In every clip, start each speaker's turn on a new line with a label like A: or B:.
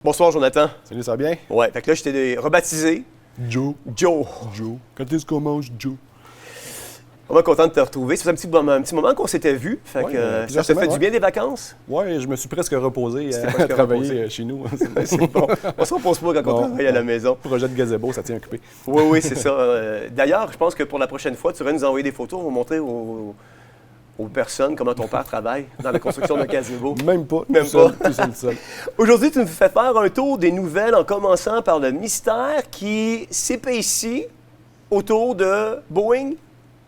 A: Bonsoir, Jonathan.
B: Salut, ça va bien?
A: Ouais, fait que là, je t'ai rebaptisé
B: Joe.
A: Joe.
B: Joe. Quand est-ce qu'on mange Joe?
A: Vraiment content de te retrouver. Ça fait un petit moment qu'on s'était vu. Fait
B: Ouais,
A: que ça
B: plusieurs
A: te fait
B: semaines,
A: du bien des vacances?
B: Ouais, je me suis presque reposé
A: C'était
B: à
A: presque
B: travailler
A: reposé.
B: chez nous.
A: C'est bon. On se repose pas quand on travaille à la maison.
B: Projet de gazebo, ça tient occupé.
A: Oui, oui, c'est ça. D'ailleurs, je pense que pour la prochaine fois, tu vas nous envoyer des photos. On va montrer aux personnes comment ton père travaille dans la construction d'un gazebo.
B: Même pas.
A: Même
B: tout seul,
A: pas.
B: tout seul, tout seul.
A: Aujourd'hui, tu nous fais faire un tour des nouvelles en commençant par le mystère qui s'épaissit autour de Boeing.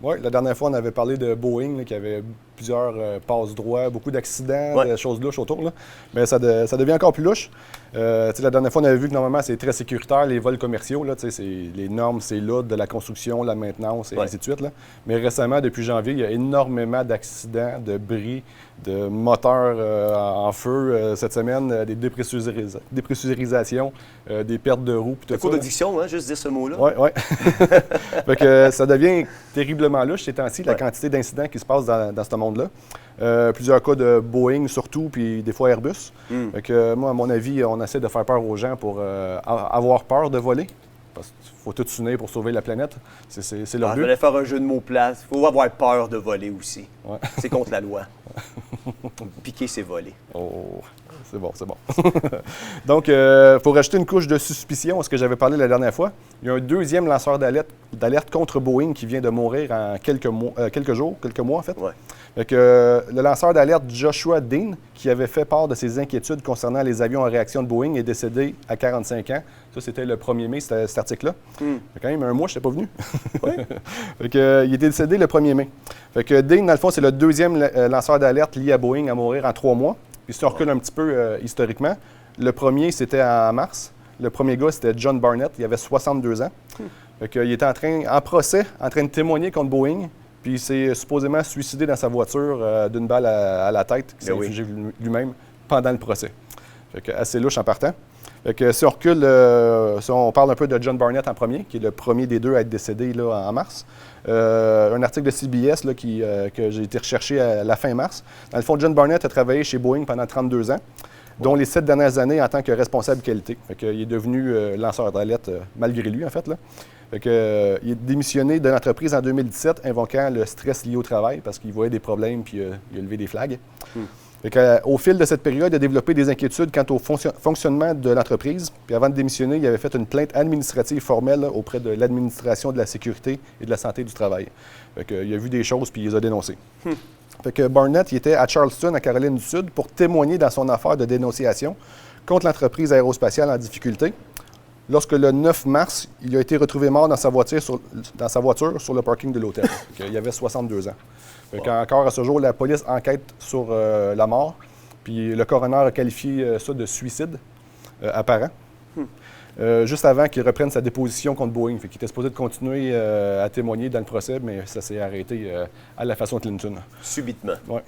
B: Oui, la dernière fois, on avait parlé de Boeing, là, qui avait plusieurs passe-droits, beaucoup d'accidents,
A: Ouais.
B: de choses louches autour. Là. Mais ça devient encore plus louche. La dernière fois, on avait vu que normalement, c'est très sécuritaire, les vols commerciaux. Là, les normes, c'est là de la construction, la maintenance et
A: Ouais.
B: ainsi de suite. Là. Mais récemment, depuis janvier, il y a énormément d'accidents, de bris, de moteurs en feu. Cette semaine, des dépressurisations, des pertes de roues.
A: Le cours de diction, hein, juste dire ce mot-là.
B: Oui, oui. Fait que ça devient terriblement louche ces temps-ci, la quantité d'incidents qui se passent dans ce monde-là. Plusieurs cas de Boeing surtout, puis des fois Airbus. Fait que moi, à mon avis, on essaie de faire peur aux gens pour avoir peur de voler. Parce qu'il faut tout s'unir pour sauver la planète. C'est leur
A: Je
B: but.
A: voulais faire un jeu de mots place. Il faut avoir peur de voler aussi.
B: Ouais.
A: C'est contre la loi. Piquer, c'est voler.
B: Oh, c'est bon, c'est bon. Donc, il faut rajouter une couche de suspicion à ce que j'avais parlé la dernière fois. Il y a un deuxième lanceur d'alerte contre Boeing qui vient de mourir en quelques mois en fait.
A: Ouais.
B: Fait que, le lanceur d'alerte Joshua Dean, qui avait fait part de ses inquiétudes concernant les avions en réaction de Boeing, est décédé à 45 ans. Ça, c'était le 1er mai, cet article-là. Fait quand même un mois, je n'étais pas venu. Fait que, il était décédé le 1er mai. Fait que Dean, dans le fond, c'est le deuxième lanceur d'alerte lié à Boeing à mourir en 3 mois. Puis si on recule un petit peu historiquement, le premier, c'était en mars. Le premier gars, c'était John Barnett. Il avait 62 ans. Fait que, il était en procès, en train de témoigner contre Boeing. Puis il s'est supposément suicidé dans sa voiture d'une balle à la tête qu'il s'est infligé lui-même pendant le procès. Fait que assez louche en partant. Fait que si on recule, si on parle un peu de John Barnett en premier, qui est le premier des deux à être décédé là, en mars. Un article de CBS là, que j'ai été recherché à la fin mars. Dans le fond, John Barnett a travaillé chez Boeing pendant 32 ans, dont les 7 dernières années en tant que responsable qualité. Fait qu'il est devenu lanceur d'alerte malgré lui, en fait. Là. Fait que, il est démissionné de l'entreprise en 2017, invoquant le stress lié au travail parce qu'il voyait des problèmes puis il a levé des flags. Fait que, au fil de cette période, il a développé des inquiétudes quant au fonctionnement de l'entreprise. Puis avant de démissionner, il avait fait une plainte administrative formelle là, auprès de l'administration de la sécurité et de la santé du travail. Fait que, il a vu des choses puis il les a dénoncées. Fait que Barnett il était à Charleston, en Caroline du Sud, pour témoigner dans son affaire de dénonciation contre l'entreprise aérospatiale en difficulté. Lorsque le 9 mars, il a été retrouvé mort dans sa voiture sur le parking de l'hôtel. Il avait 62 ans. Encore à ce jour, la police enquête sur la mort. Puis le coroner a qualifié ça de suicide apparent. Juste avant qu'il reprenne sa déposition contre Boeing. Fait qu'il était supposé de continuer à témoigner dans le procès, mais ça s'est arrêté à la façon Clinton.
A: Subitement.
B: Ouais.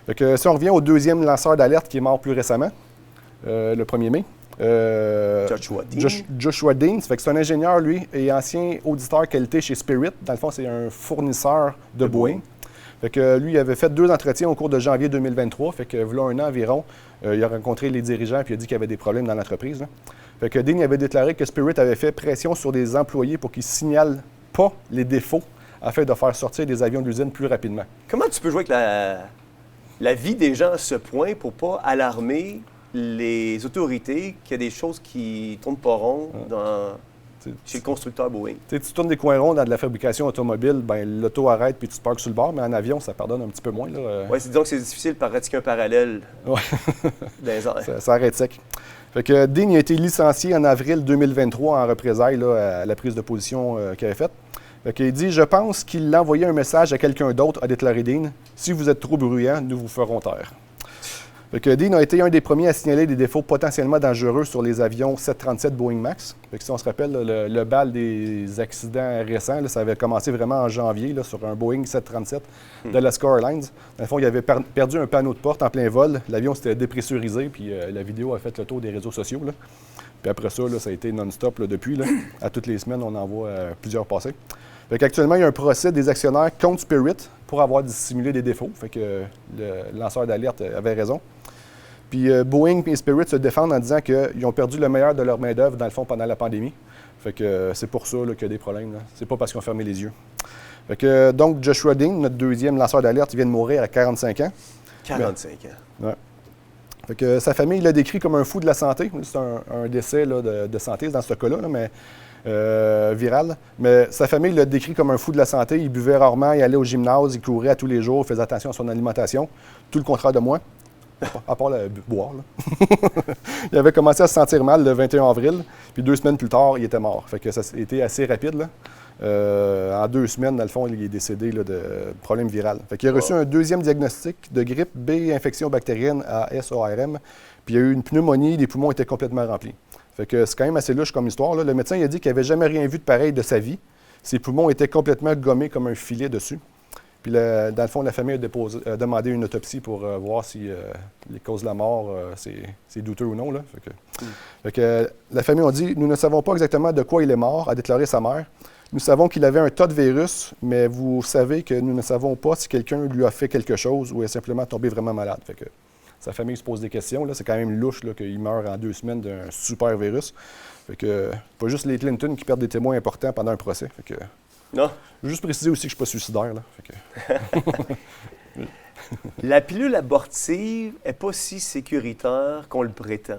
B: Fait que, si on revient au deuxième lanceur d'alerte qui est mort plus récemment, le 1er mai.
A: Joshua Dean.
B: Joshua Dean, ça fait que c'est un ingénieur, lui, et ancien auditeur qualité chez Spirit. Dans le fond, c'est un fournisseur de Boeing. Fait que lui, il avait fait 2 entretiens au cours de janvier 2023. Fait que, voilà un an environ, il a rencontré les dirigeants puis il a dit qu'il y avait des problèmes dans l'entreprise. Là. Fait que Dean avait déclaré que Spirit avait fait pression sur des employés pour qu'ils ne signalent pas les défauts afin de faire sortir des avions d'usine plus rapidement.
A: Comment tu peux jouer avec la vie des gens à ce point pour pas alarmer les autorités qu'il y a des choses qui ne tournent pas rond chez le constructeur Boeing?
B: Tu tournes des coins ronds dans de la fabrication automobile, ben l'auto arrête puis tu te parques sur le bord, mais en avion, ça pardonne un petit peu moins.
A: Oui, disons que c'est difficile de pratiquer un parallèle
B: Ouais.
A: dans les airs.
B: Ça arrête sec. Fait que Dean a été licencié en avril 2023 en représailles là, à la prise de position qu'il avait faite. Fait qu'il dit « Je pense qu'il envoyait un message à quelqu'un d'autre », a déclaré Dean. « Si vous êtes trop bruyant, nous vous ferons taire. » Fait que Dean a été un des premiers à signaler des défauts potentiellement dangereux sur les avions 737 Boeing MAX. Fait que si on se rappelle, là, le bal des accidents récents, là, ça avait commencé vraiment en janvier là, sur un Boeing 737 d'Alaska Airlines. Dans le fond, il avait perdu un panneau de porte en plein vol. L'avion s'était dépressurisé, puis la vidéo a fait le tour des réseaux sociaux. Là. Puis après ça, là, ça a été non-stop là, depuis. Là. À toutes les semaines, on en voit plusieurs passer. Fait qu'actuellement, il y a un procès des actionnaires contre Spirit pour avoir dissimulé des défauts. Fait que le lanceur d'alerte avait raison. Puis Boeing et Spirit se défendent en disant qu'ils ont perdu le meilleur de leur main-d'œuvre, dans le fond, pendant la pandémie. Fait que c'est pour ça là, qu'il y a des problèmes. Là. C'est pas parce qu'ils ont fermé les yeux. Fait que, donc, Joshua Dean, notre deuxième lanceur d'alerte, il vient de mourir à 45 ans.
A: 45 ans.
B: Ouais. Fait que sa famille l'a décrit comme un fou de la santé. C'est un décès là, de santé dans ce cas-là, là, mais viral. Mais sa famille l'a décrit comme un fou de la santé. Il buvait rarement, il allait au gymnase, il courait à tous les jours, il faisait attention à son alimentation. Tout le contraire de moi, à part le boire. Là. Il avait commencé à se sentir mal le 21 avril, puis 2 semaines plus tard, il était mort. Fait que ça a été assez rapide. Là. En 2 semaines, dans le fond, il est décédé là, de problème viral. Fait qu'il a reçu un deuxième diagnostic de grippe B, infection bactérienne à SORM, puis il y a eu une pneumonie, les poumons étaient complètement remplis. Fait que c'est quand même assez louche comme histoire. Là. Le médecin il a dit qu'il n'avait jamais rien vu de pareil de sa vie. Ses poumons étaient complètement gommés comme un filet dessus. Puis dans le fond, la famille a demandé une autopsie pour voir si les causes de la mort, c'est douteux ou non. Là. Fait que, la famille a dit « Nous ne savons pas exactement de quoi il est mort », a déclaré sa mère. Nous savons qu'il avait un tas de virus, mais vous savez que nous ne savons pas si quelqu'un lui a fait quelque chose ou est simplement tombé vraiment malade. Fait que sa famille se pose des questions. Là. C'est quand même louche là, qu'il meurt en 2 semaines d'un super virus. Fait que pas juste les Clinton qui perdent des témoins importants pendant un procès. Fait que,
A: non.
B: Je veux juste préciser aussi que je ne suis pas suicidaire. Là. Fait que...
A: La pilule abortive n'est pas si sécuritaire qu'on le prétend.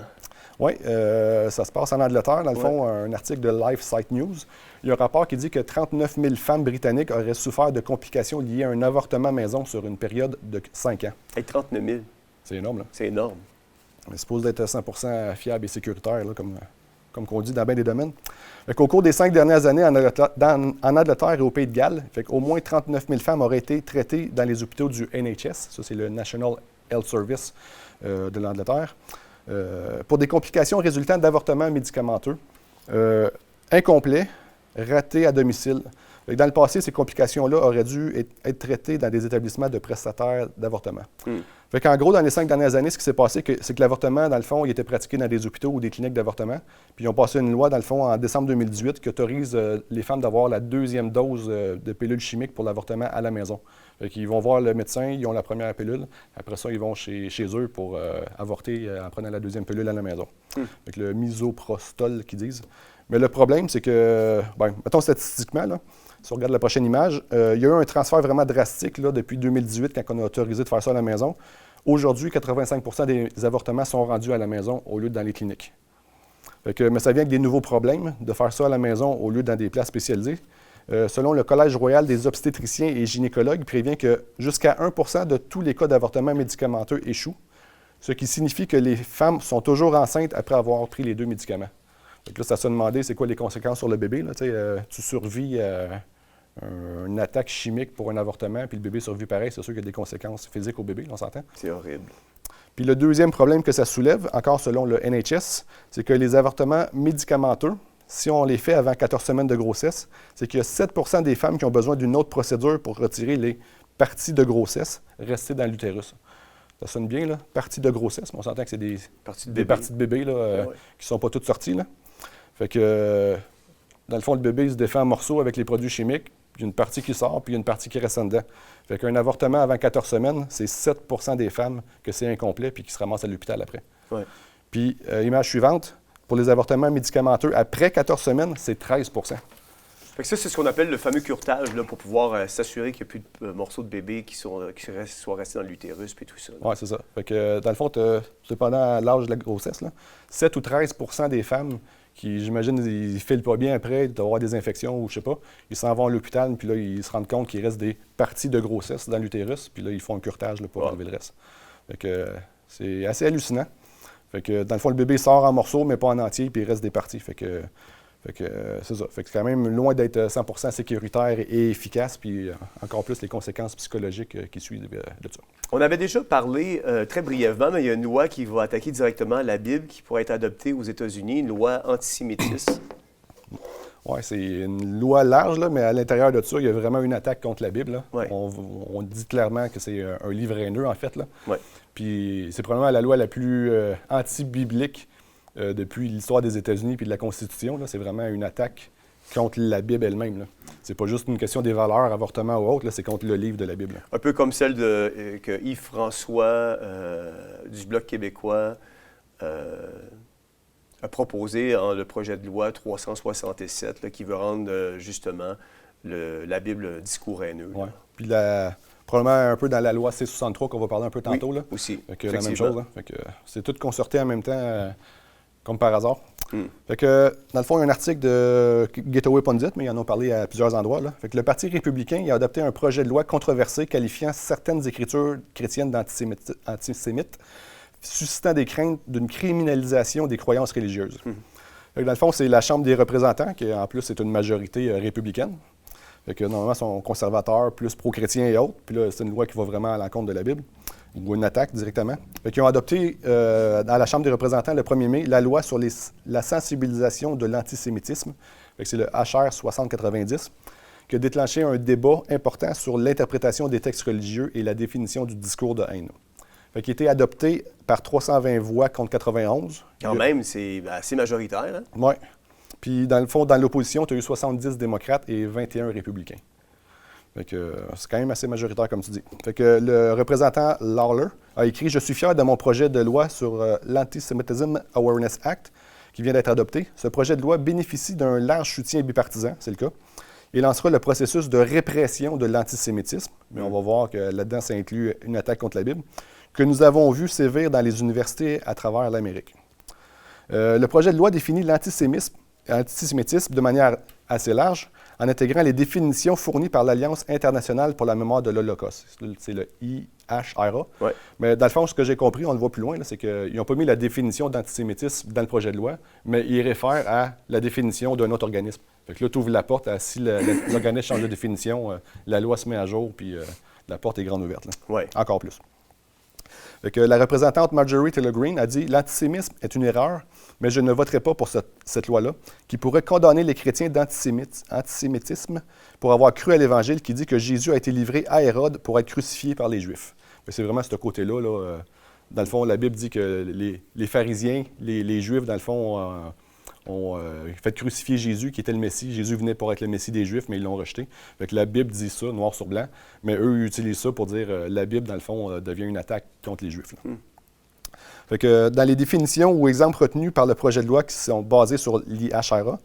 B: Oui, ça se passe en Angleterre. Dans le fond, un article de Life Site News. Il y a un rapport qui dit que 39 000 femmes britanniques auraient souffert de complications liées à un avortement maison sur une période de 5 ans.
A: Hey, 39 000.
B: C'est énorme, là.
A: C'est énorme.
B: C'est supposé être 100% fiable et sécuritaire, là, comme qu'on dit dans bien des domaines. Au cours des 5 dernières années en Angleterre et au Pays de Galles, au moins 39 000 femmes auraient été traitées dans les hôpitaux du NHS, ça c'est le National Health Service de l'Angleterre, pour des complications résultant d'avortements médicamenteux incomplets, ratés à domicile. Dans le passé, ces complications-là auraient dû être traitées dans des établissements de prestataires d'avortement. En gros, dans les 5 dernières années, ce qui s'est passé, c'est que l'avortement, dans le fond, il était pratiqué dans des hôpitaux ou des cliniques d'avortement. Puis ils ont passé une loi, dans le fond, en décembre 2018, qui autorise les femmes d'avoir la 2e dose de pilule chimique pour l'avortement à la maison. Ils vont voir le médecin, ils ont la première pilule. Après ça, ils vont chez eux pour avorter en prenant la 2e pilule à la maison. Avec le misoprostol, qu'ils disent. Mais le problème, c'est que, mettons statistiquement, là, si on regarde la prochaine image, il y a eu un transfert vraiment drastique là, depuis 2018, quand on a autorisé de faire ça à la maison. Aujourd'hui, 85 des avortements sont rendus à la maison au lieu de dans les cliniques. Mais ça vient avec des nouveaux problèmes de faire ça à la maison au lieu dans des places spécialisées. Selon le Collège royal des obstétriciens et gynécologues, il prévient que jusqu'à 1 de tous les cas d'avortement médicamenteux échouent, ce qui signifie que les femmes sont toujours enceintes après avoir pris les 2 médicaments. Là, ça se demandait c'est quoi les conséquences sur le bébé. Là, tu survis une attaque chimique pour un avortement, puis le bébé survit pareil, c'est sûr qu'il y a des conséquences physiques au bébé, on s'entend?
A: C'est horrible.
B: Puis le deuxième problème que ça soulève, encore selon le NHS, c'est que les avortements médicamenteux, si on les fait avant 14 semaines de grossesse, c'est qu'il y a 7 des femmes qui ont besoin d'une autre procédure pour retirer les parties de grossesse restées dans l'utérus. Ça sonne bien, là, parties de grossesse, mais on s'entend que c'est des parties de bébé là, qui ne sont pas toutes sorties. Là. Fait que, dans le fond, le bébé se défait en morceaux avec les produits chimiques, puis il y a une partie qui sort, puis il y a une partie qui reste en dedans. Fait qu'un avortement avant 14 semaines, c'est 7 des femmes que c'est incomplet, puis qui se ramassent à l'hôpital après.
A: Ouais.
B: Puis, image suivante, pour les avortements médicamenteux après 14 semaines, c'est 13
A: Fait que ça, c'est ce qu'on appelle le fameux curetage, là, pour pouvoir s'assurer qu'il n'y a plus de morceaux de bébé qui soient restés dans l'utérus et tout ça.
B: Oui, c'est ça. Fait que, dans le fond, c'est pendant l'âge de la grossesse, là, 7 ou 13 des femmes qui, j'imagine, ils ne filent pas bien après, ils doivent avoir des infections ou je sais pas, ils s'en vont à l'hôpital, puis là, ils se rendent compte qu'il reste des parties de grossesse dans l'utérus, puis là, ils font un curetage là, pour enlever le reste. Fait que c'est assez hallucinant. Fait que, dans le fond, le bébé sort en morceaux, mais pas en entier, puis il reste des parties. Fait que c'est ça. Fait que c'est quand même loin d'être 100% sécuritaire et efficace, puis encore plus les conséquences psychologiques qui suivent de ça.
A: On avait déjà parlé très brièvement, mais il y a une loi qui va attaquer directement la Bible qui pourrait être adoptée aux États-Unis, une loi antisémitisme.
B: Oui, c'est une loi large, là, mais à l'intérieur de ça, il y a vraiment une attaque contre la Bible. Là.
A: Ouais.
B: On dit clairement que c'est un livre haineux, en fait. Là.
A: Ouais.
B: Puis c'est probablement la loi la plus anti-biblique depuis l'histoire des États-Unis puis de la Constitution. Là. C'est vraiment une attaque contre la Bible elle-même, là. C'est pas juste une question des valeurs, avortement ou autre, là, c'est contre le livre de la Bible. Là.
A: Un peu comme celle que Yves-François du Bloc québécois a proposé en le projet de loi 367 là, qui veut rendre justement la Bible discours haineux.
B: Ouais. Puis probablement un peu dans la loi C-63 qu'on va parler un peu tantôt.
A: Oui,
B: là.
A: aussi.
B: Fait que la même chose. Là. Fait que c'est tout concerté en même temps, comme par hasard. Fait que, dans le fond, il y a un article de Gateway Pundit, mais ils en ont parlé à plusieurs endroits. Là. Fait que le Parti républicain il a adopté un projet de loi controversé qualifiant certaines écritures chrétiennes d'antisémites, suscitant des craintes d'une criminalisation des croyances religieuses. Fait que, dans le fond, c'est la Chambre des représentants, qui en plus est une majorité républicaine. Fait que, normalement, ils sont conservateurs, plus pro-chrétiens et autres. Puis là, c'est une loi qui va vraiment à l'encontre de la Bible, ou une attaque directement. Fait qu'ils ont adopté, dans la Chambre des représentants, le 1er mai, la loi sur la sensibilisation de l'antisémitisme. Fait que c'est le HR 6090, qui a déclenché un débat important sur l'interprétation des textes religieux et la définition du discours de haine. Fait qu'il a été adopté par 320 voix contre 91.
A: Quand même, c'est assez majoritaire. Hein?
B: Oui. Puis, dans le fond, dans l'opposition, tu as eu 70 démocrates et 21 républicains. Fait que c'est quand même assez majoritaire, comme tu dis. Fait que le représentant Lawler a écrit « Je suis fier de mon projet de loi sur l'Antisemitism Awareness Act qui vient d'être adopté. Ce projet de loi bénéficie d'un large soutien bipartisan, c'est le cas. Il lancera le processus de répression de l'antisémitisme. Mais on va voir que là-dedans, ça inclut une attaque contre la Bible, que nous avons vu sévir dans les universités à travers l'Amérique. Le projet de loi définit l'antisémitisme de manière assez large, en intégrant les définitions fournies par l'Alliance internationale pour la mémoire de l'Holocauste. C'est le IHRA.
A: Ouais.
B: Mais dans le fond, ce que j'ai compris, on le voit plus loin, là, c'est qu'ils n'ont pas mis la définition d'antisémitisme dans le projet de loi, mais ils réfèrent à la définition d'un autre organisme. Fait que là, tu ouvres la porte à si l'organisme change de définition, la loi se met à jour, puis la porte est grande ouverte. Là.
A: Ouais.
B: Encore plus. Fait que la représentante Marjorie Taylor Greene a dit « L'antisémisme est une erreur, mais je ne voterai pas pour cette loi-là, qui pourrait condamner les chrétiens d'antisémitisme pour avoir cru à l'Évangile qui dit que Jésus a été livré à Hérode pour être crucifié par les Juifs. » C'est vraiment ce côté-là. Là, dans le fond, la Bible dit que les pharisiens, les Juifs, dans le fond, ont fait crucifier Jésus, qui était le Messie. Jésus venait pour être le Messie des Juifs, mais ils l'ont rejeté. Fait que la Bible dit ça, noir sur blanc, mais eux ils utilisent ça pour dire la Bible, dans le fond, devient une attaque contre les Juifs. Fait que dans les définitions ou exemples retenus par le projet de loi qui sont basés sur l'IHRA,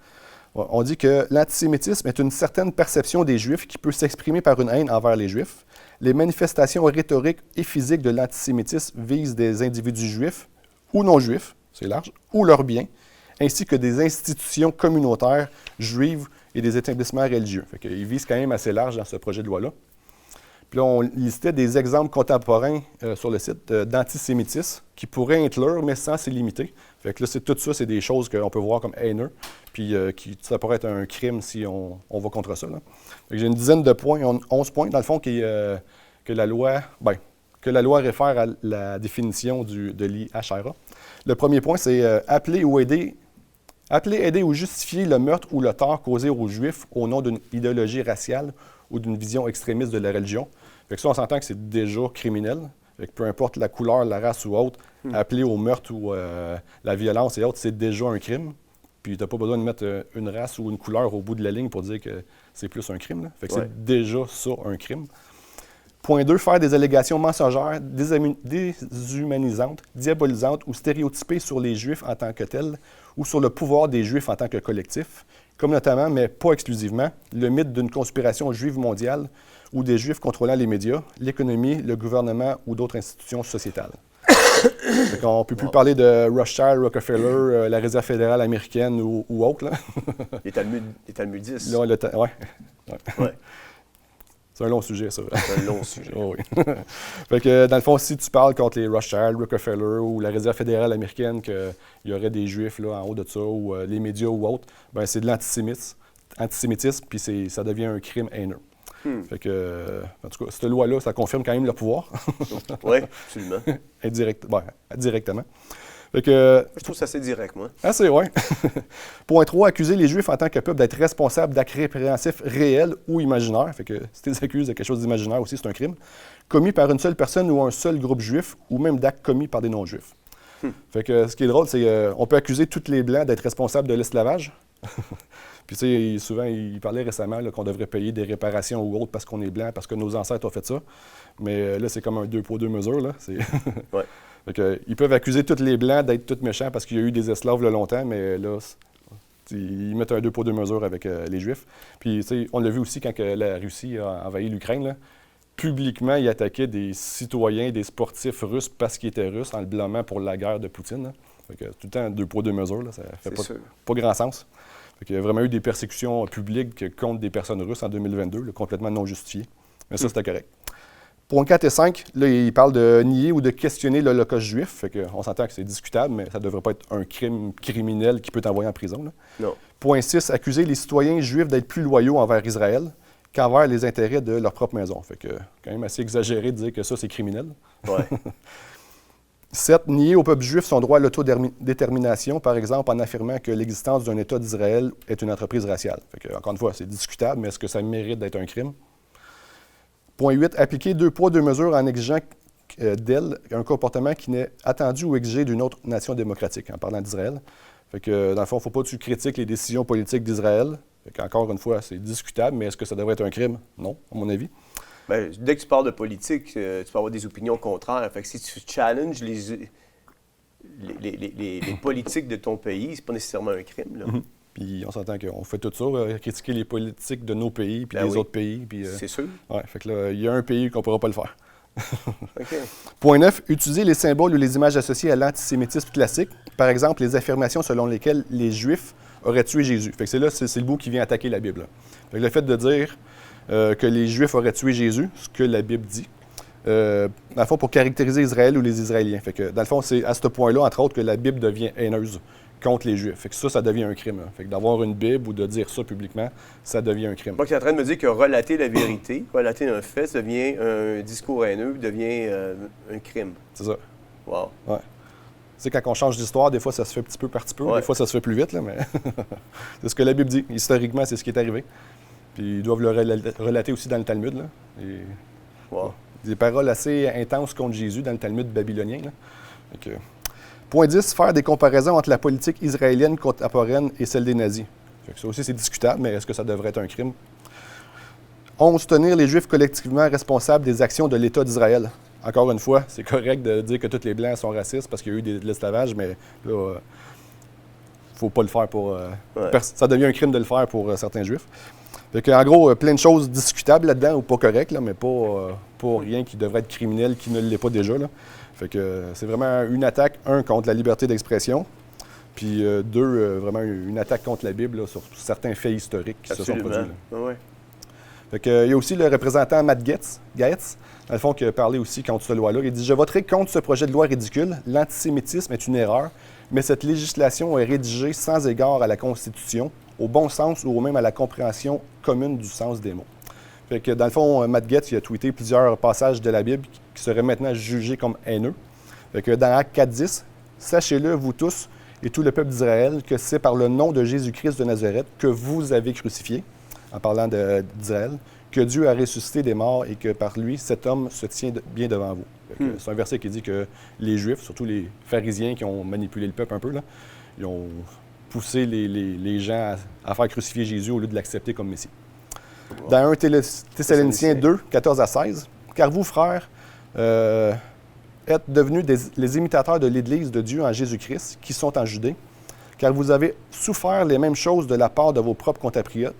B: on dit que l'antisémitisme est une certaine perception des Juifs qui peut s'exprimer par une haine envers les Juifs. Les manifestations rhétoriques et physiques de l'antisémitisme visent des individus juifs ou non-juifs, c'est large, ou leurs biens, ainsi que des institutions communautaires juives et des établissements religieux. Fait qu'ils visent quand même assez large dans ce projet de loi-là. Puis là, on listait des exemples contemporains sur le site d'antisémitisme qui pourraient inclure, mais sans s'y limiter. Fait que là, tout ça, c'est des choses qu'on peut voir comme haineux, puis ça pourrait être un crime si on va contre ça. Là. Fait que j'ai une dizaine de points, 11 points, dans le fond, que la loi réfère à la définition de l'IHRA. Le premier point, c'est appeler, aider ou justifier le meurtre ou le tort causé aux Juifs au nom d'une idéologie raciale ou d'une vision extrémiste de la religion. Fait que ça, on s'entend que c'est déjà criminel. Fait que peu importe la couleur, la race ou autre, appeler au meurtre ou la violence et autres, c'est déjà un crime. Puis tu n'as pas besoin de mettre une race ou une couleur au bout de la ligne pour dire que c'est plus un crime. Là. Fait que c'est déjà ça, un crime. Point 2, faire des allégations mensongères, déshumanisantes, diabolisantes ou stéréotypées sur les Juifs en tant que tels ou sur le pouvoir des Juifs en tant que collectif, comme notamment, mais pas exclusivement, le mythe d'une conspiration juive mondiale ou des Juifs contrôlant les médias, l'économie, le gouvernement ou d'autres institutions sociétales. On ne peut plus parler de Rothschild, Rockefeller, la Réserve fédérale américaine ou autre. Là.
A: Les talmudistes.
B: Là, ouais. C'est un long sujet, ça.
A: C'est un long sujet.
B: Oh, oui. Fait que, dans le fond, si tu parles contre les Rothschild, Rockefeller ou la Réserve fédérale américaine qu'il y aurait des Juifs là, en haut de ça, ou les médias ou autres, ben c'est de l'antisémitisme, puis ça devient un crime haineux. Fait que, en tout cas, cette loi-là, ça confirme quand même le pouvoir.
A: Oui, absolument.
B: Indirectement. Fait que,
A: je trouve ça assez direct, moi.
B: Assez, oui. Point 3, accuser les Juifs en tant que peuple d'être responsables d'actes répréhensifs réels ou imaginaires. Fait que si tu les accuses de quelque chose d'imaginaire aussi, c'est un crime. Commis par une seule personne ou un seul groupe juif, ou même d'actes commis par des non-juifs. Fait que ce qui est drôle, c'est qu'on peut accuser tous les Blancs d'être responsables de l'esclavage. Puis tu sais, souvent, il parlait récemment qu'on devrait payer des réparations ou autres parce qu'on est blanc, parce que nos ancêtres ont fait ça. Mais là, c'est comme un deux poids, deux mesures, là.
A: Ouais.
B: Fait que, ils peuvent accuser tous les Blancs d'être tous méchants parce qu'il y a eu des esclaves là longtemps, mais là, ils mettent un deux poids, deux mesures avec les Juifs. Puis, tu sais, on l'a vu aussi quand la Russie a envahi l'Ukraine, là. Publiquement, ils attaquaient des citoyens, des sportifs russes parce qu'ils étaient russes en le blâmant pour la guerre de Poutine, là. Fait que tout le temps, deux poids, deux mesures, là, ça fait pas grand sens. Fait qu'il y a vraiment eu des persécutions publiques contre des personnes russes en 2022, là, complètement non justifiées. Mais ça, c'était correct. Points 4 et 5, là, il parle de nier ou de questionner l'Holocauste juif. Fait qu'on s'entend que c'est discutable, mais ça ne devrait pas être un crime criminel qui peut t'envoyer en prison, là.
A: Non.
B: Point 6, accuser les citoyens juifs d'être plus loyaux envers Israël qu'envers les intérêts de leur propre maison. Fait que quand même assez exagéré de dire que ça, c'est criminel.
A: Ouais.
B: 7, nier au peuple juif son droit à l'autodétermination, par exemple en affirmant que l'existence d'un État d'Israël est une entreprise raciale. Fait que, encore une fois, c'est discutable, mais est-ce que ça mérite d'être un crime? Point 8, appliquer deux poids, deux mesures en exigeant d'elle un comportement qui n'est attendu ou exigé d'une autre nation démocratique, en parlant d'Israël. Fait que, dans le fond, il ne faut pas que tu critiques les décisions politiques d'Israël. Encore une fois, c'est discutable, mais est-ce que ça devrait être un crime? Non, à mon avis.
A: Bien, dès que tu parles de politique, tu peux avoir des opinions contraires. Fait que si tu challenges les politiques de ton pays, c'est pas nécessairement un crime, là.
B: Mm-hmm. Puis on s'entend qu'on fait tout ça, critiquer les politiques de nos pays, puis des autres pays. Puis,
A: c'est sûr.
B: Ouais, fait que là, il y a un pays qu'on ne pourra pas le faire.
A: OK.
B: Point 9, utiliser les symboles ou les images associées à l'antisémitisme classique. Par exemple, les affirmations selon lesquelles les Juifs auraient tué Jésus. Fait que c'est là, c'est le bout qui vient attaquer la Bible. Fait que le fait de dire que les Juifs auraient tué Jésus, ce que la Bible dit, dans le fond, pour caractériser Israël ou les Israéliens. Fait que, dans le fond, c'est à ce point-là, entre autres, que la Bible devient haineuse contre les Juifs. Fait que ça devient un crime. Fait que d'avoir une Bible ou de dire ça publiquement, ça devient un crime.
A: Donc, tu es en train de me dire que relater la vérité, relater un fait, ça devient un discours haineux, devient un crime.
B: C'est ça.
A: Wow.
B: Ouais. Tu sais, quand on change d'histoire, des fois, ça se fait petit peu par petit peu. Des fois, ça se fait plus vite, là, mais c'est ce que la Bible dit. Historiquement, c'est ce qui est arrivé. Puis ils doivent le relater aussi dans le Talmud, là. Et,
A: wow.
B: Des paroles assez intenses contre Jésus dans le Talmud babylonien, là. Donc, point 10, faire des comparaisons entre la politique israélienne contemporaine et celle des nazis. Fait que ça aussi, c'est discutable, mais est-ce que ça devrait être un crime? 11, tenir les Juifs collectivement responsables des actions de l'État d'Israël. Encore une fois, c'est correct de dire que tous les Blancs sont racistes parce qu'il y a eu de l'esclavage, mais là, il ne faut pas le faire pour... ça devient un crime de le faire pour certains Juifs. Fait que, en gros, plein de choses discutables là-dedans ou pas correctes, là, mais pas rien qui devrait être criminel qui ne l'est pas déjà, là. Fait que c'est vraiment une attaque, un, contre la liberté d'expression, puis deux, vraiment une attaque contre la Bible là, sur certains faits historiques qui se sont produits.
A: Ouais.
B: Fait que, il y a aussi le représentant Matt Gaetz, dans le fond, qui a parlé aussi contre cette loi-là. Il dit « Je voterai contre ce projet de loi ridicule. L'antisémitisme est une erreur, mais cette législation est rédigée sans égard à la Constitution, au bon sens ou même à la compréhension commune du sens des mots. » Fait que, dans le fond, Matt Gaetz, il a tweeté plusieurs passages de la Bible qui seraient maintenant jugés comme haineux. Fait que dans Actes 4.10, « Sachez-le, vous tous et tout le peuple d'Israël, que c'est par le nom de Jésus-Christ de Nazareth que vous avez crucifié, en parlant d'Israël, que Dieu a ressuscité des morts et que par lui, cet homme se tient bien devant vous. » C'est un verset qui dit que les Juifs, surtout les pharisiens qui ont manipulé le peuple un peu, là, ils ont poussé les gens à faire crucifier Jésus au lieu de l'accepter comme Messie. Wow. Dans 1 Thessaloniciens 2, 14 à 16, « Car vous, frères, êtes devenus les imitateurs de l'Église de Dieu en Jésus-Christ, qui sont en Judée, car vous avez souffert les mêmes choses de la part de vos propres compatriotes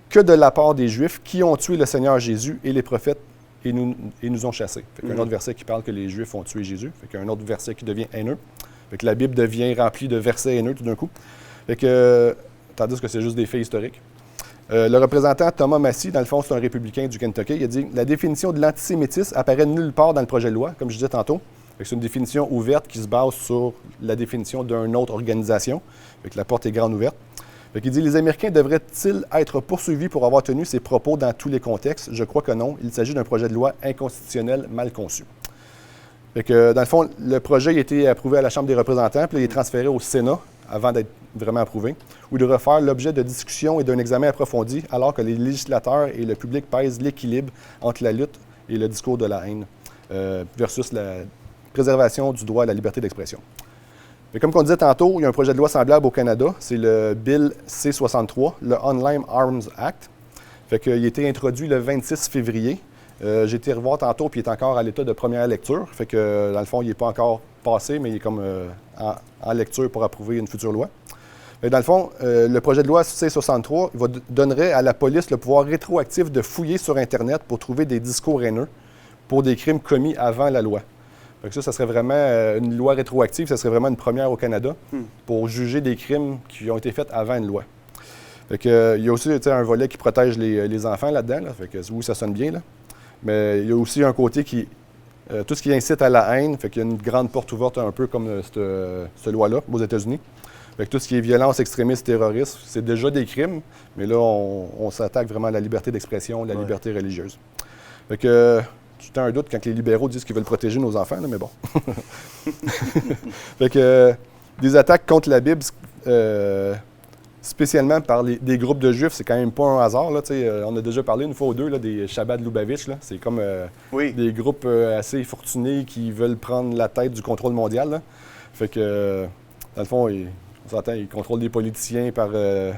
B: que de la part des Juifs, qui ont tué le Seigneur Jésus et les prophètes et nous ont chassés. » Fait qu'un autre verset qui parle que les Juifs ont tué Jésus. Fait qu'un autre verset qui devient haineux. Fait que la Bible devient remplie de versets haineux tout d'un coup. Fait que, tandis que c'est juste des faits historiques. Le représentant Thomas Massie, dans le fond, c'est un républicain du Kentucky, il a dit « La définition de l'antisémitisme apparaît nulle part dans le projet de loi, comme je disais tantôt. C'est une définition ouverte qui se base sur la définition d'une autre organisation. Fait que la porte est grande ouverte. Fait qu'il dit « Les Américains devraient-ils être poursuivis pour avoir tenu ces propos dans tous les contextes? Je crois que non. Il s'agit d'un projet de loi inconstitutionnel mal conçu. » Fait que, dans le fond, le projet a été approuvé à la Chambre des représentants, puis là, il est transféré au Sénat avant d'être vraiment approuvé, où il devrait faire l'objet de discussions et d'un examen approfondi, alors que les législateurs et le public pèsent l'équilibre entre la lutte et le discours de la haine, versus la préservation du droit à la liberté d'expression. Mais comme on disait tantôt, il y a un projet de loi semblable au Canada, c'est le Bill C-63, le Online Arms Act. Fait qu'il a été introduit le 26 février. J'ai été revoir tantôt, puis il est encore à l'état de première lecture. Fait que, dans le fond, il n'est pas encore passé, mais il est comme en lecture pour approuver une future loi. Fait que, dans le fond, le projet de loi C-63 donnerait à la police le pouvoir rétroactif de fouiller sur Internet pour trouver des discours haineux pour des crimes commis avant la loi. Fait que ça serait vraiment une loi rétroactive, ça serait vraiment une première au Canada pour juger des crimes qui ont été faits avant une loi. Fait que, il y a aussi un volet qui protège les enfants là-dedans. Là. Fait que, oui, ça sonne bien, là. Mais il y a aussi un côté qui... tout ce qui incite à la haine, fait qu'il y a une grande porte ouverte un peu comme cette loi-là aux États-Unis. Fait que tout ce qui est violence, extrémisme, terrorisme, c'est déjà des crimes, mais là, on s'attaque vraiment à la liberté d'expression, la liberté religieuse. Fait que... J'ai un doute quand les libéraux disent qu'ils veulent protéger nos enfants, là, mais bon. Fait que des attaques contre la Bible, spécialement par des groupes de Juifs, c'est quand même pas un hasard. Là, on a déjà parlé une fois ou deux là, des Shabbat Lubavitch. Là. C'est comme des groupes assez fortunés qui veulent prendre la tête du contrôle mondial. Là. Fait que, dans le fond, on s'entend, ils contrôlent des politiciens par de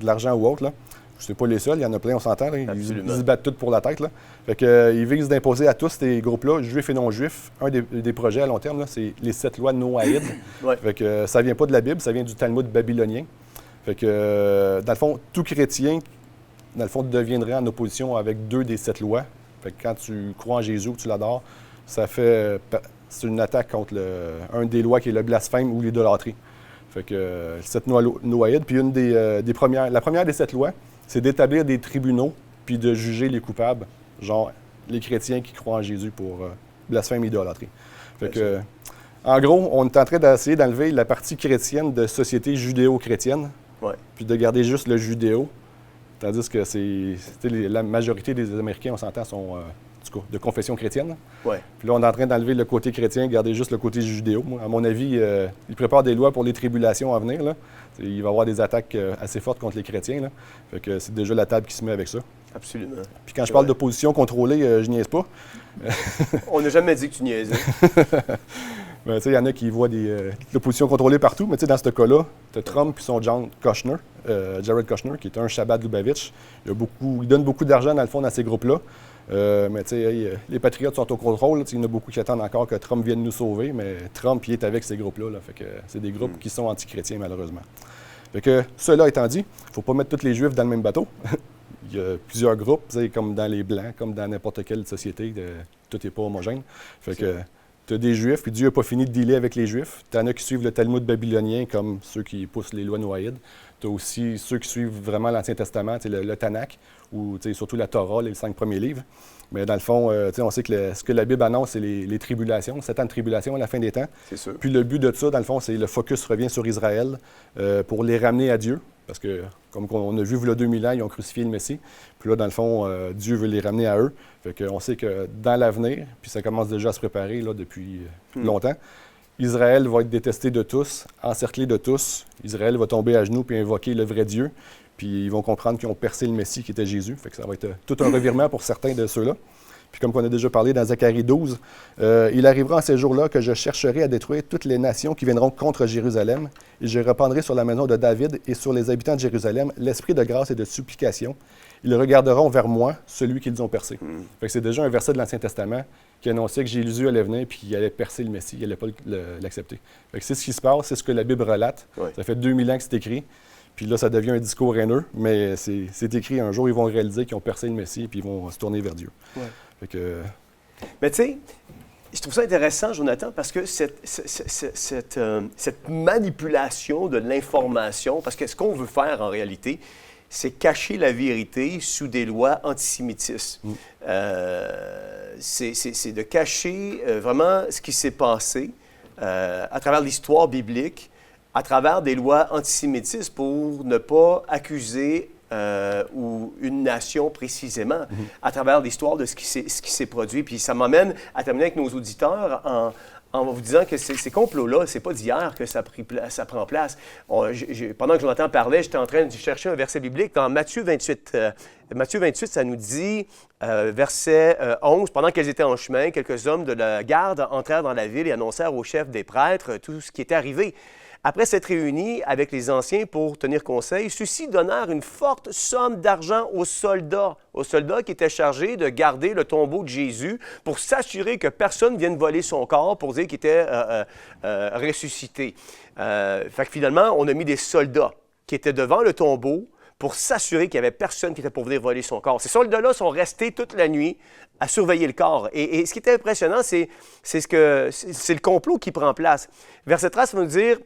B: l'argent ou autre. Là. C'est pas les seuls, il y en a plein, on s'entend. Ils se battent tous pour la tête. Là. Fait que, ils visent d'imposer à tous ces groupes-là, juifs et non-juifs, un des projets à long terme, là, c'est les 7 lois de Noaïd. Fait que, ça vient pas de la Bible, ça vient du Talmud babylonien. Fait que, dans le fond, tout chrétien, dans le fond, deviendrait en opposition avec 2 des 7 lois. Fait que quand tu crois en Jésus ou que tu l'adores, ça fait... C'est une attaque contre un des lois qui est le blasphème ou l'idolâtrie. Fait que, cette loi Noaïd, puis une des premières... La première des 7 lois, c'est d'établir des tribunaux puis de juger les coupables, genre les chrétiens qui croient en Jésus pour blasphème et idolâtrie. Fait que, en gros, on est en train d'essayer d'enlever la partie chrétienne de société judéo-chrétienne, puis de garder juste le judéo, tandis que la majorité des Américains, on s'entend, sont de confession chrétienne. Puis là, on est en train d'enlever le côté chrétien, garder juste le côté judéo. Moi, à mon avis, ils préparent des lois pour les tribulations à venir. Là. Il va y avoir des attaques assez fortes contre les chrétiens. Là. Fait que c'est déjà la table qui se met avec ça.
A: Absolument.
B: Puis quand je parle d'opposition contrôlée, je niaise pas.
A: On n'a jamais dit que tu niaisais.
B: Il y en a qui voient l'opposition contrôlée partout, mais dans ce cas-là, tu as Trump et son Jared Kushner, qui est un Shabbat Lubavitch. Il donne beaucoup d'argent, dans le fond, dans ces groupes-là. Mais les patriotes sont au contrôle. Il y en a beaucoup qui attendent encore que Trump vienne nous sauver, mais Trump, il est avec ces groupes-là. Là, fait que c'est des groupes qui sont anti-chrétiens, malheureusement. Fait que, cela étant dit, il ne faut pas mettre tous les Juifs dans le même bateau. Il y a plusieurs groupes, comme dans les Blancs, comme dans n'importe quelle société, tout n'est pas homogène. Fait que tu as des Juifs, puis Dieu n'a pas fini de dealer avec les Juifs. Tu en as qui suivent le Talmud babylonien, comme ceux qui poussent les lois Noaïd. Tu as aussi ceux qui suivent vraiment l'Ancien Testament, le Tanakh, ou surtout la Torah, les 5 premiers livres. Mais dans le fond, on sait que ce que la Bible annonce, c'est les tribulations, 7 ans de tribulation à la fin des temps.
A: C'est sûr.
B: Puis le but de ça, dans le fond, c'est le focus revient sur Israël pour les ramener à Dieu. Parce que, comme on a vu, il y a 2000 ans, ils ont crucifié le Messie. Puis là, dans le fond, Dieu veut les ramener à eux. Fait qu'on sait que dans l'avenir, puis ça commence déjà à se préparer là, depuis longtemps, Israël va être détesté de tous, encerclé de tous. Israël va tomber à genoux puis invoquer le vrai Dieu. Puis ils vont comprendre qu'ils ont percé le Messie qui était Jésus. Fait que ça va être tout un revirement pour certains de ceux-là. Puis comme on a déjà parlé dans Zacharie 12, il arrivera en ces jours-là que je chercherai à détruire toutes les nations qui viendront contre Jérusalem, et je reprendrai sur la maison de David et sur les habitants de Jérusalem l'esprit de grâce et de supplication. Ils regarderont vers moi, celui qu'ils ont percé. Fait que c'est déjà un verset de l'Ancien Testament qui annonçait que Jésus allait venir et qu'il allait percer le Messie, il n'allait pas l'accepter. Fait que c'est ce qui se passe, c'est ce que la Bible relate. Ça fait 2000 ans que c'est écrit. Puis là, ça devient un discours haineux, mais c'est écrit. Un jour, ils vont réaliser qu'ils ont percé le Messie et puis ils vont se tourner vers Dieu. Fait que...
A: Mais tu sais, je trouve ça intéressant, Jonathan, parce que cette manipulation de l'information, parce que ce qu'on veut faire en réalité, c'est cacher la vérité sous des lois antisémitistes. C'est de cacher vraiment ce qui s'est passé à travers l'histoire biblique, à travers des lois antisémitistes pour ne pas accuser ou une nation précisément à travers l'histoire de ce qui s'est produit. Puis ça m'amène à terminer avec nos auditeurs en vous disant que ces complots-là, c'est pas d'hier que ça prend place. Pendant que Jonathan parlait, j'étais en train de chercher un verset biblique dans Matthieu 28. Matthieu 28, ça nous dit, verset 11, « Pendant qu'elles étaient en chemin, quelques hommes de la garde entrèrent dans la ville et annoncèrent au chef des prêtres tout ce qui était arrivé. Après s'être réunis avec les anciens pour tenir conseil, ceux-ci donnèrent une forte somme d'argent aux soldats qui étaient chargés de garder le tombeau de Jésus pour s'assurer que personne ne vienne voler son corps pour dire qu'il était ressuscité. Fait que finalement, on a mis des soldats qui étaient devant le tombeau pour s'assurer qu'il n'y avait personne qui était pour venir voler son corps. Ces soldats-là sont restés toute la nuit à surveiller le corps. Et ce qui était impressionnant, c'est le complot qui prend place. Verset 13 va nous dire,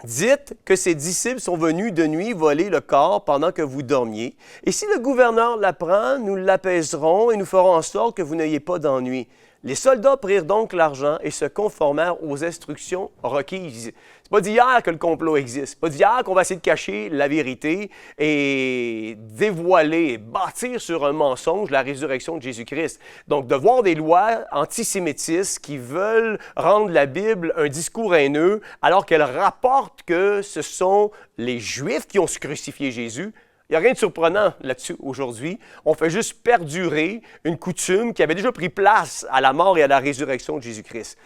A: « Dites que ses disciples sont venus de nuit voler le corps pendant que vous dormiez. Et si le gouverneur l'apprend, nous l'apaiserons et nous ferons en sorte que vous n'ayez pas d'ennui. » Les soldats prirent donc l'argent et se conformèrent aux instructions requises. C'est pas d'hier que le complot existe. C'est pas d'hier qu'on va essayer de cacher la vérité et dévoiler, bâtir sur un mensonge la résurrection de Jésus-Christ. Donc, de voir des lois antisémitistes qui veulent rendre la Bible un discours haineux alors qu'elle rapporte que ce sont les Juifs qui ont crucifié Jésus. Il n'y a rien de surprenant là-dessus aujourd'hui. On fait juste perdurer une coutume qui avait déjà pris place à la mort et à la résurrection de Jésus-Christ.